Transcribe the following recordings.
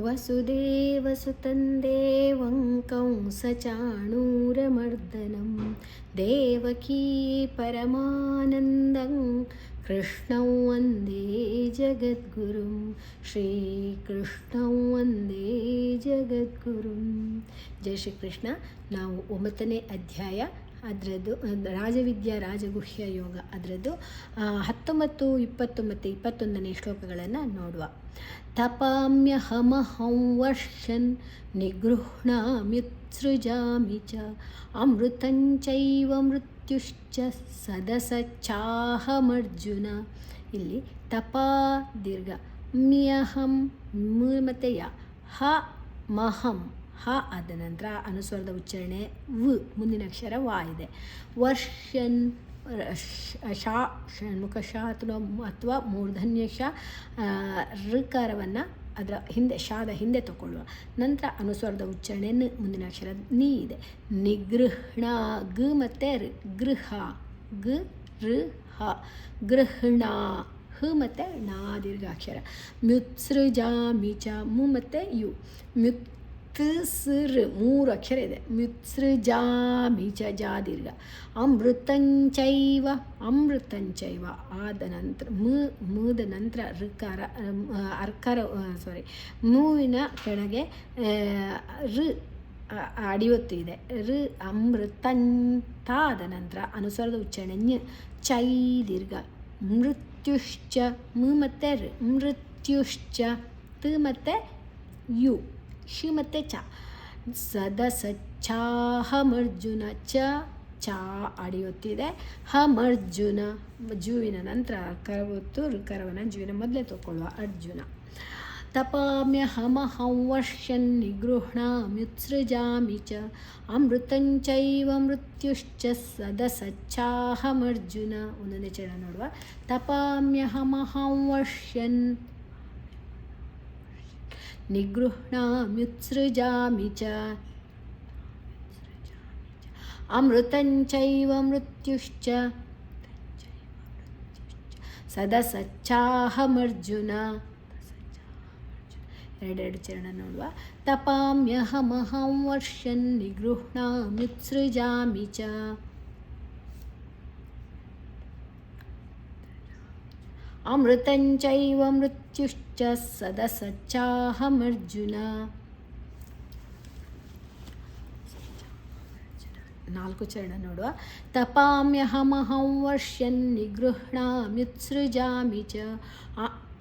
ವಸುದೇವಸುತಂ ದೇವಂ ಕಂಸಚಾಣೂರಮರ್ದನಂ ದೇವಕೀ ಪರಮಾನಂದಂ ಕೃಷ್ಣಂ ವಂದೇ ಜಗದ್ಗುರುಂ ಶ್ರೀಕೃಷ್ಣಂ ವಂದೇ ಜಗದ್ಗುರುಂ. ಜೈ ಶ್ರೀಕೃಷ್ಣ. ನಾವು 9ನೇ ಅಧ್ಯಾಯ ಅದರದ್ದು ರಾಜವಿದ್ಯಾ ರಾಜಗುಹ್ಯ ಯೋಗ ಅದರದ್ದು 19, 20 ಮತ್ತು 21ನೇ ಶ್ಲೋಕಗಳನ್ನು ನೋಡುವ. ತಪಾಮ್ಯಹಮಹಂ ವರ್ಷನ್ ನಿಗೃಹ್ಣಾಮ್ಯುತ್ಸೃಜಾಮಿ ಚ ಅಮೃತಂಚೈವ ಮೃತ್ಯುಶ್ಚ ಸದಸಚ್ಚಾಹಮರ್ಜುನ. ಇಲ್ಲಿ ತಪಾ ದೀರ್ಘ ಮ್ಯಹಂ ಮತ್ತು ಯ ಹ ಮಹಂ ಹ ಆದ ನಂತರ ಅನುಸ್ವರದ ಉಚ್ಚಾರಣೆ ವ್, ಮುಂದಿನ ಅಕ್ಷರ ವ ಇದೆ. ವರ್ಷನ್ ಶಾ ಷಣ್ಮುಖ ಶಾ ಅಥವಾ ಮೂರ್ಧನ್ಯ ಶಾ ಋಕಾರವನ್ನು ಅದರ ಹಿಂದೆ ಶಾದ ಹಿಂದೆ ತಗೊಳ್ಳುವ. ನಂತರ ಅನುಸ್ವರದ ಉಚ್ಚಾರಣೆ ಮುಂದಿನ ಅಕ್ಷರ ನೀ ಇದೆ. ನಿಗೃಹ್ಣ ಗ್ ಮತ್ತು ಋ ಗೃಹ ಗ್ ಋ ಹ ಗೃಹ್ಣ ಹ ಮತ್ತು ಣಾ ದೀರ್ಘಾಕ್ಷರ. ಮ್ಯುತ್ಸೃಜಾಮಿ ಚ ಮು ಮತ್ತು ಯು ಮ್ಯುತ್ಸೃ 3 ಅಕ್ಷರ ಇದೆ. ಮ್ಯುತ್ಸೃಜಾಮಿ ಚ ಜಾ ದೀರ್ಘ. ಅಮೃತಂಚೈವ ಅಮೃತಂಚೈವ ಆದ ನಂತರ ಮುದ ನಂತರ ಋಕಾರ ಅರ್ಕಾರ ಮೂವಿನ ಕೆಳಗೆ ಋ ಅಡಿಯೊತ್ತು ಇದೆ. ಋ ಅಮೃತಂತಾದ ನಂತರ ಅನುಸ್ವರದ ಉಚ್ಚಾರಣೆ ಞ ಚೈ ದೀರ್ಘ. ಮೃತ್ಯುಶ್ಚ ಮು ಮತ್ತು ಋ ಮೃತ್ಯುಶ್ಚ ತ ಮತ್ತು ಯು ಶಿ ಮತ್ತು ಚ ಸದಸಚ್ಚಾಹಮರ್ಜುನ ಚ ಚ ಅಡಿಯೊತ್ತಿದೆ. ಹಮರ್ಜುನ ಜುವಿನ ನಂತರ ಕರವೊತ್ತು ಋಕರವನ್ನು ಜುವಿನ ಮೊದಲೇ ತಗೊಳ್ಳುವ ಅರ್ಜುನ. ತಪಾಮ್ಯಹಮಹಂ ವರ್ಷನ್ ನಿಗೃಹ್ಣಾಮ್ಯುತ್ಸೃಜಾಮಿ ಚ ಅಮೃತಂಚೈವ ಮೃತ್ಯುಶ್ಚ ಸದಸಚ್ಚಾಹಮರ್ಜುನ. ಒಂದೊಂದೇ ಚರಣ ನೋಡುವ. ತಪಾಮ್ಯಹಮಹಂ ವರ್ಷನ್ ನಿಗೃಹ್ಣಾಮ್ಯುತ್ಸೃಜಾಮಿ ಚ ಅಮೃತಂಚೈವ ಮೃತ್ಯುಶ್ಚ ಸದಸಚ್ಚಾಹಮರ್ಜುನ. ಎರಡೆರಡು ಚರಣ ನೋಡುವ. ತಪಾಮ್ಯಹಮಹಂ ವರ್ಷನ್ ನಿಗೃಹ್ಣಾಮ್ಯುತ್ಸೃಜಾಮಿ ಚ ಅಮೃತಂಚೈವ ಮೃತ್ಯುಶ್ಚ ಸದಸಚ್ಚಾಹಮರ್ಜುನ. 4 ಚರಣ ನೋಡುವ. ತಪಾಮ್ಯಹಮಹಂ ವರ್ಷನ್ ನಿಗೃಹ್ಣಾಮ್ಯುತ್ಸೃಜಾಮಿ ಚ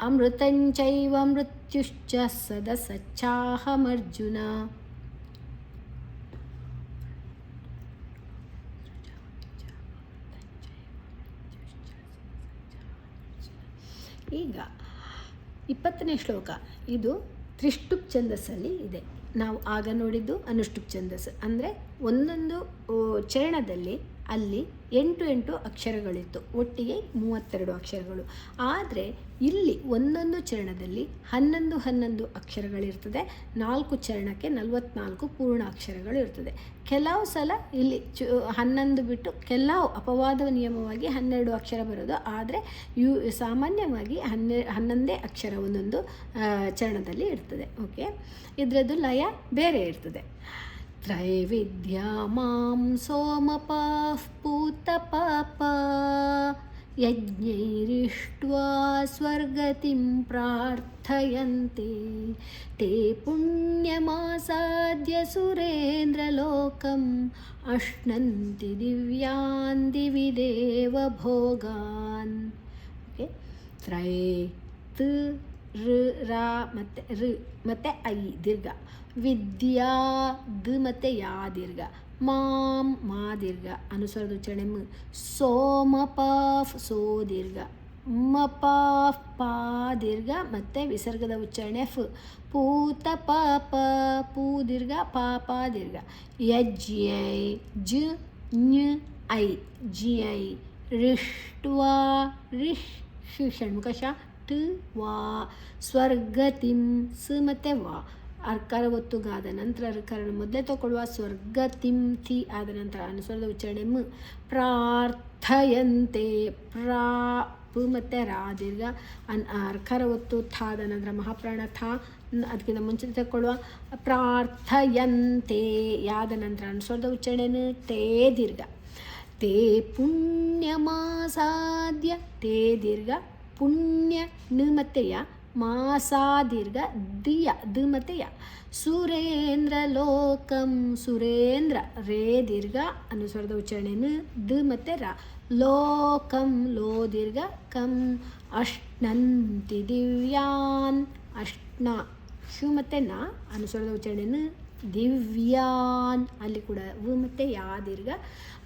ಅಮೃತಂಚೈವ ಮೃತ್ಯುಶ್ಚ ಸದಸಚ್ಚಾಹಮರ್ಜುನ. ಈಗ 20ನೇ ಶ್ಲೋಕ ಇದು ತ್ರಿಷ್ಟುಪ್ ಛಂದಸ್ಸಲ್ಲಿ ಇದೆ. ನಾವು ಆಗ ನೋಡಿದ್ದು ಅನುಷ್ಟುಪ್ ಛಂದಸ್ಸು ಅಂದರೆ ಒಂದೊಂದು ಚರಣದಲ್ಲಿ ಅಲ್ಲಿ 8 ಅಕ್ಷರಗಳಿತ್ತು, ಒಟ್ಟಿಗೆ 32 ಅಕ್ಷರಗಳು. ಆದರೆ ಇಲ್ಲಿ ಒಂದೊಂದು ಚರಣದಲ್ಲಿ 11 ಅಕ್ಷರಗಳಿರ್ತದೆ. 4 ಚರಣಕ್ಕೆ 44 ಪೂರ್ಣ ಅಕ್ಷರಗಳು ಇರ್ತದೆ. ಕೆಲವು ಸಲ ಇಲ್ಲಿ 11 ಬಿಟ್ಟು ಕೆಲವು ಅಪವಾದ ನಿಯಮವಾಗಿ 12 ಅಕ್ಷರ ಬರೋದು. ಆದರೆ ಸಾಮಾನ್ಯವಾಗಿ 11 ಅಕ್ಷರ ಒಂದೊಂದು ಚರಣದಲ್ಲಿ ಇರ್ತದೆ. ಓಕೆ, ಇದರದ್ದು ಲಯ ಬೇರೆ ಇರ್ತದೆ. ತ್ರೈವಿದ್ಯಾ ಮಾಂ ಸೋಮಪಾಃ ಪೂತಪಾಪ ಯಜ್ಞೈರಿಷ್ಟ್ವಾ ಸ್ವರ್ಗತಿಂ ಪ್ರಾರ್ಥಯಂತೆ ತೇ ಪುಣ್ಯಮಾಸಾದ್ಯ ಸುರೇಂದ್ರಲೋಕಂ ಅಶ್ನಂತಿ ದಿವ್ಯಾನ್ ದಿವಿ ದೇವ ಭೋಗಾನ್. ಓಕೆ, ತ್ರೈ ತ ಋ ರಾ ಮತ್ತು ಋ ಮತ್ತು ಐ ದೀರ್ಘ. ವಿದ್ಯಾ ದ ಮತ್ತು ಯಾ ದೀರ್ಘ. ಮಾಂ ಮಾ ದೀರ್ಘ. ಅನುಸ್ವರದ ಉಚ್ಚಾರಣೆ ಮ. ಸೋಮಪಾಫ್ ಸೋ ದೀರ್ಘ. ಮಪಾಫ್ ಪಾ ದೀರ್ಘ ಮತ್ತು ವಿಸರ್ಗದ ಉಚ್ಚಾರಣೆ ಫ್. ಪೂತ ಪಾಪ ಪೂ ದೀರ್ಘ ಪಾಪ ದೀರ್ಘ. ಯಜ್ಞೈ ಜ ಞ ಐ ಜಿಐ. ರಿಷ್ಟ್ವಾ ರಿಷ್ ಶಿ ಷಣ್ಮುಖ ಶ ಟ ವಾ. ಸ್ವರ್ಗತಿಂ ಸ ಮತ್ತು ವಾ ಅರ್ಕಾರ ಒತ್ತುಗಾದ ನಂತರ ಋಕಾರನ ಮೊದಲೇ ತಗೊಳ್ಳುವ. ಸ್ವರ್ಗತಿಂ ಥಿ ಆದ ನಂತರ ಅನುಸ್ವರದ ಉಚ್ಚಾರಣೆ ಮ. ಪ್ರಾರ್ಥಯಂತೆ ಪ್ರಾ ಪ ಮತ್ತು ರಾ ದೀರ್ಘ. ಅರ್ಕಾರ ಒತ್ತು ಥಾದ ನಂತರ ಮಹಾಪ್ರಾಣ ಥಾ ಅದಕ್ಕಿಂತ ಮುಂಚೆ ತಗೊಳ್ಳುವ ಪ್ರಾರ್ಥಯಂತೆ ಯಾದ ನಂತರ ಅನುಸ್ವರದ ಉಚ್ಚಾರಣೆಯನ್ನು ತೇ ದೀರ್ಘ ತೇ ಪುಣ್ಯಮಾಸಾದ್ಯ ತೇ ದೀರ್ಘ ಪುಣ್ಯ ನ ಮತ್ತೆ ಯ ಮಾಸಾ ದೀರ್ಘ ದಿಯ ದ ಮತ್ತೆ ಯ ಸುರೇಂದ್ರ ಲೋಕಂ ಸುರೇಂದ್ರ ರೇ ದೀರ್ಘ ಅನುಸ್ವರದ ಉಚ್ಚಾರಣೆಯನ್ನು ದ ಮತ್ತೆ ರ ಲೋಕಂ ಲೋ ದೀರ್ಘ ಕಂ ಅಶ್ನಂತಿ ದಿವ್ಯಾನ್ ಅಶ್ನ ಶು ಮತ್ತು ನ ಅನುಸ್ವರದ ಉಚ್ಚಾರಣೆಯನ್ನು ದಿವ್ಯಾನ್ ಅಲ್ಲಿ ಕೂಡ ವ ಮತ್ತು ಯಾ ದೀರ್ಘ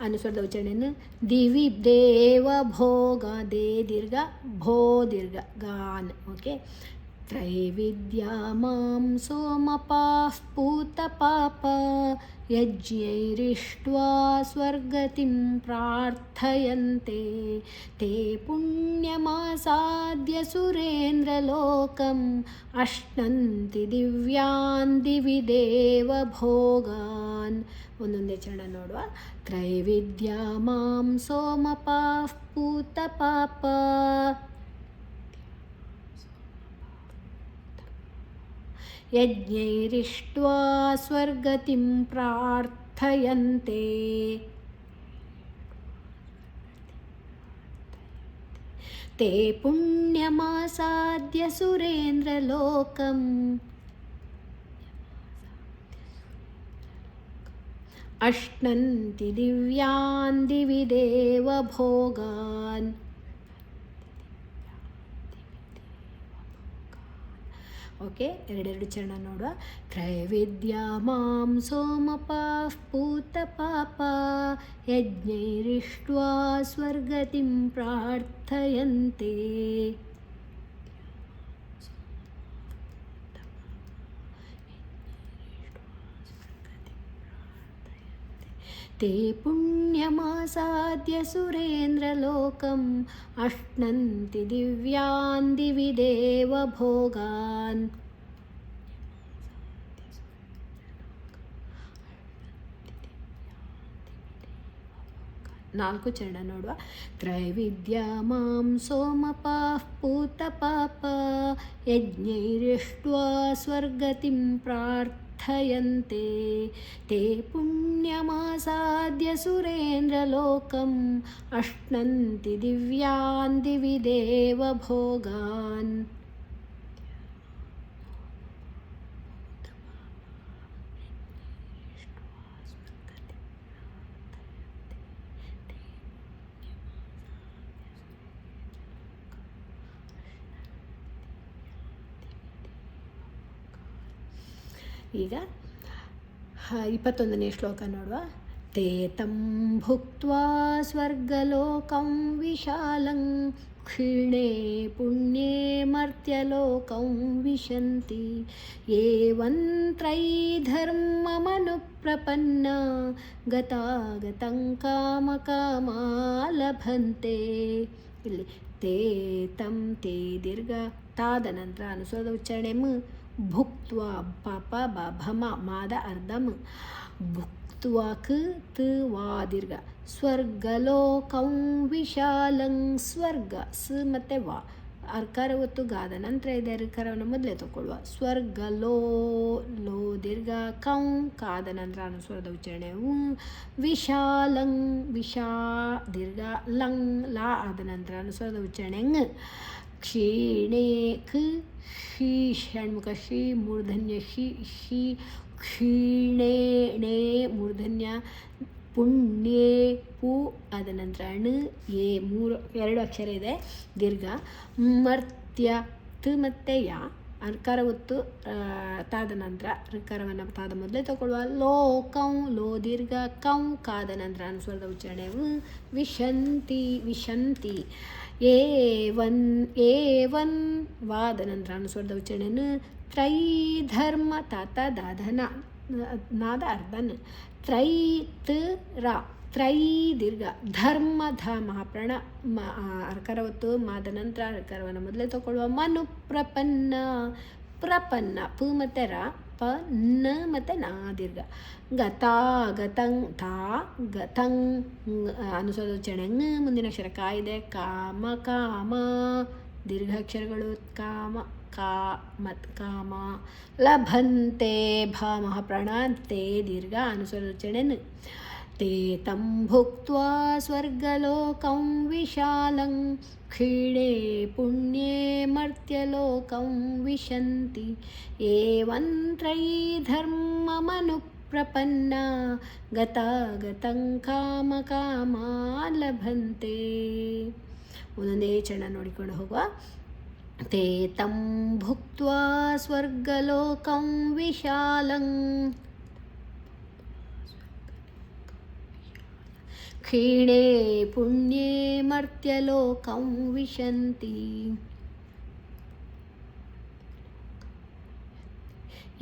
ಅನುಸ್ವರದ ಉಚ್ಚಾರಣೆಯನ್ನು ದಿವಿ ದೇವ ಭೋಗ ದೇ ದೀರ್ಘ ಭೋ ದೀರ್ಘ ಗಾನ್ ಓಕೆ ತ್ರೈವಿದ್ಯಾ ಮಾಂ ಸೋಮಪಾಃ ಪೂತ ಪಾಪ ಯಜ್ಞೈರಿಷ್ಟ್ವಾ ಸ್ವರ್ಗತಿಂ ಪ್ರಾರ್ಥಯಂತೆ ತೇ ಪುಣ್ಯಮಾಸಾದ್ಯ ಸುರೇಂದ್ರಲೋಕಂ ಅಶ್ನಂತಿ ದಿವ್ಯಾನ್ ದಿವಿ ದೇವ ಭೋಗಾನ್ ಒಂದೊಂದೇ ಚರಣ ನೋಡುವ ತ್ರೈವಿದ್ಯಾ ಮಾಂ ಸೋಮಪಾಃ ಪೂತ ಪಾಪ ಯಜ್ಞೈರಿಷ್ಟ್ವಾ ಸ್ವರ್ಗತಿಂ ಪ್ರಾರ್ಥಯಂತೆ ತೇ ಪುಣ್ಯಮಾಸಾದ್ಯ ಸುರೇಂದ್ರಲೋಕಂ ಅಶ್ನಂತಿ ದಿವ್ಯಾನ್ ದಿವಿ ದೇವ ಭೋಗಾನ್ ಓಕೆ ಎರಡೆರಡು ಚರಣ ನೋಡುವ ತ್ರೈವಿದ್ಯಾ ಮಾಂ ಸೋಮಪಾಃ ಪೂತ ಪಾಪ ಯಜ್ಞೈರಿಷ್ಟ್ವಾ ಸ್ವರ್ಗತಿಂ ಪ್ರಾರ್ಥಯಂತೆ ತೇ ಪುಣ್ಯಮಾಸಾದ್ಯ ಸುರೇಂದ್ರಲೋಕಂ ಅಶ್ನಂತಿ ದಿವ್ಯಾನ್ ದಿವಿ ದೇವ ಭೋಗಾನ್ ನಾಲ್ಕು ಚರಣ ನೋಡುವ ತ್ರೈವಿದ್ಯಾ ಮಾಂ ಸೋಮಪಾಃ ಪೂತ ಪಾಪ ಯಜ್ಞೈರಿಷ್ಟ್ವಾ ಸ್ವರ್ಗತಿಂ ಪ್ರಾರ್ಥಯಂತೆ ತೇ ಪುಣ್ಯಮಾಸಾದ್ಯ ಸುರೇಂದ್ರಲೋಕಂ ಅಶ್ನಂತಿ ದಿವ್ಯಾನ್ ದಿವಿ ದೇವ ಭೋಗಾನ್ ಈಗ 21ನೇ ಶ್ಲೋಕ ನೋಡುವ ತೇ ತಂ ಭುಕ್ತ್ವಾ ಸ್ವರ್ಗಲೋಕಂ ವಿಶಾಲಂ ಕ್ಷೀಣೇ ಪುಣ್ಯೇ ಮರ್ತ್ಯಲೋಕಂ ವಿಶಂತಿ ಏವಂ ತ್ರೈಧರ್ಮಮನುಪ್ರಪನ್ನ ಗತಾಗತಂ ಕಾಮಕಾಮಾ ಲಭಂತೆ ಇಲ್ಲಿ ತೇ ತಂ ತೇ ದೀರ್ಘ ತಾದ ನಂತರ ಅನುಸ್ವರದ ಉಚ್ಚಾರಣೆ ಭುಕ್ತ್ವ ಪಾಪ ಬ ಭಮ ಮಾದ ಅರ್ಧಂ ಭುಕ್ತ್ವ ಕ ತ ವಾ ದೀರ್ಘ ಸ್ವರ್ಗಲೋಕಂ ವಿಶಾಲಂ ಸ್ವರ್ಗ ಸ ಮತ್ತು ವಾ ಅರ್ಕಾರ ಒತ್ತು ಗಾದ ನಂತರ ಇದೆ ಅರ್ಕಾರವನ್ನು ಮೊದಲೇ ತಗೊಳ್ಳುವ ಸ್ವರ್ಗಲೋ ಲೋ ದೀರ್ಘ ಕಂ ಕಾದ ನಂತರ ಅನುಸ್ವರದ ಉಚ್ಚಾರಣೆ ವಿಶಾಲಂ ವಿಶಾ ದೀರ್ಘ ಲಂ ಲಾ ಆದ ನಂತರ ಅನುಸ್ವರದ ಉಚ್ಚಾರಣೆ ಕ್ಷೀಣೇ ಖ ಶಿ ಷಣ್ಮುಖ ಶಿ ಮೂರ್ಧನ್ಯ ಶಿ ಶಿ ಕ್ಷೀಣೇ ಣೇ ಮೂರ್ಧನ್ಯ ಪುಣ್ಯೇ ಪು ಆದ ನಂತರ ಅಣು ಎ ಎರಡು ಅಕ್ಷರ ಇದೆ ದೀರ್ಘ ಮರ್ತ್ಯ ತ ಮತ್ತು ಯಾ ಅರ್ಕಾರ ಒತ್ತು ತಾದ ನಂತರ ಋಕಾರವನ್ನು ತಾದ ಮೊದಲೇ ತಗೊಳ್ಳುವ ಲೋಕಂ ಲೋ ದೀರ್ಘ ಕಂ ಕಾದ ನಂತರ ಅನುಸ್ವರದ ಉಚ್ಚಾರಣೆ ವಿಶಂತಿ ವಿಶಂತಿ ಏವನ್ ಏವನ್ ವಾದ ನಂತರ ಅನುಸ್ವರದ ಉಚ್ಚಾರಣೆಯನ್ನು ತ್ರೈಧರ್ಮ ತಾತ ದಾಧನ ನಾದ ಅರ್ಧನ್ ತ್ರೈ ತ ರ ತ್ರೈ ದೀರ್ಘ ಧರ್ಮ ಧ ಮಹಾಪ್ರಾಣ ಅರ್ಕಾರ ಹೊತ್ತು ಮಾದ ನಂತರ ಅರ್ಕಾರವನ್ನು ಮೊದಲೇ ತಗೊಳ್ಳುವ ಮನು ಪ್ರಪನ್ನ ಪ್ರಪನ್ನ ಪ ಮತ್ತು ರ ಪ ನ ಮತ್ತು ನಾ ದೀರ್ಘ ಗತಾ ಗತಂ ಥಾ ಗತಂ ಅನುಸ್ವರದ ಉಚ್ಚಾರಣೆ ಮುಂದಿನ ಅಕ್ಷರ ಕಾ ಇದೆ ಕಾಮ ಕಾಮ ದೀರ್ಘಾಕ್ಷರಗಳು ಕಾಮ ಕಾಮ ಲಭಂತೆ ಭಾಮಹ ಪ್ರಾಣಾಂತೆ ದೀರ್ಘ ಅನುಸ್ವರದ ಉಚ್ಚಾರಣೆ ते तं भुक्त्वा स्वर्गलोकं विशालं क्षीणे पुण्ये मर्त्यलोकं विशन्ति एवं त्रयीधर्ममनुप्रपन्ना गतागतं कामकामा लभन्ते ಒಂದೊಂದೇ ಚರಣ ನೋಡಿಕೊಂಡು ಹೋಗುವ ते तं भुक्त्वा स्वर्गलोकं विशालं क्षीणे पुण्ये मर्त्यलोकं विशन्ति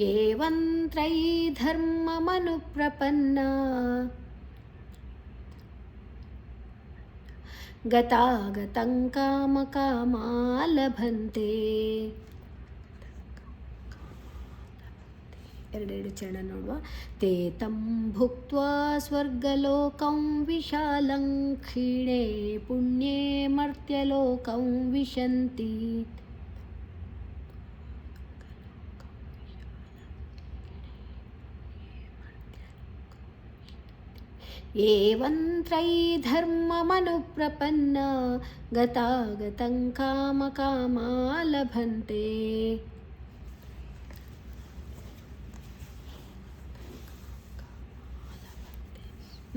एवं त्रयीधर्ममनुप्रपन्ना गतागतं कामकामा लभन्ते ಎರಡೆರಡು ಚರಣ ನೋಡುವ ते तं भुक्त्वा स्वर्गलोकं विशालं क्षीणे पुण्ये मर्त्यलोकं विशन्ति एवं त्रयीधर्ममनुप्रपन्ना गतागतं कामकामा लभन्ते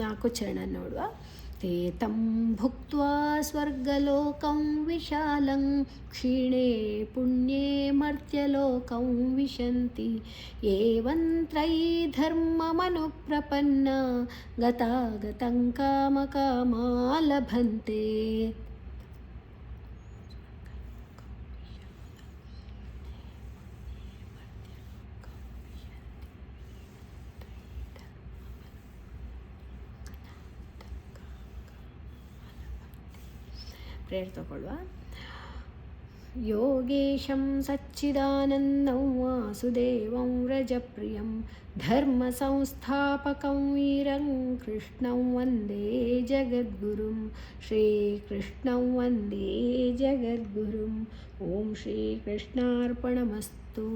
ನಾಲ್ಕು ಚರಣ ನೋಡುವ ते तं भुक्त्वा स्वर्गलोकं विशालं क्षीणे पुण्ये मर्त्यलोकं विशन्ति एवं त्रयीधर्ममनुप्रपन्ना गतागतं कामकामा लभन्ते ಪ್ರೇಯರ್ ತಗೊಳ್ಳುವ ಯೋಗೇಶಂ ಸಚ್ಚಿದಾನಂದಂ ವಾಸುದೇವಂ ವ್ರಜಪ್ರಿಯಂ ಧರ್ಮ ಸಂಸ್ಥಾಪಕಂ ವೀರಂ ಕೃಷ್ಣಂ ವಂದೇ ಜಗದ್ಗುರುಂ ಶ್ರೀಕೃಷ್ಣಂ ವಂದೇ ಜಗದ್ಗುರುಂ ಓಂ ಶ್ರೀಕೃಷ್ಣಾರ್ಪಣಮಸ್ತು.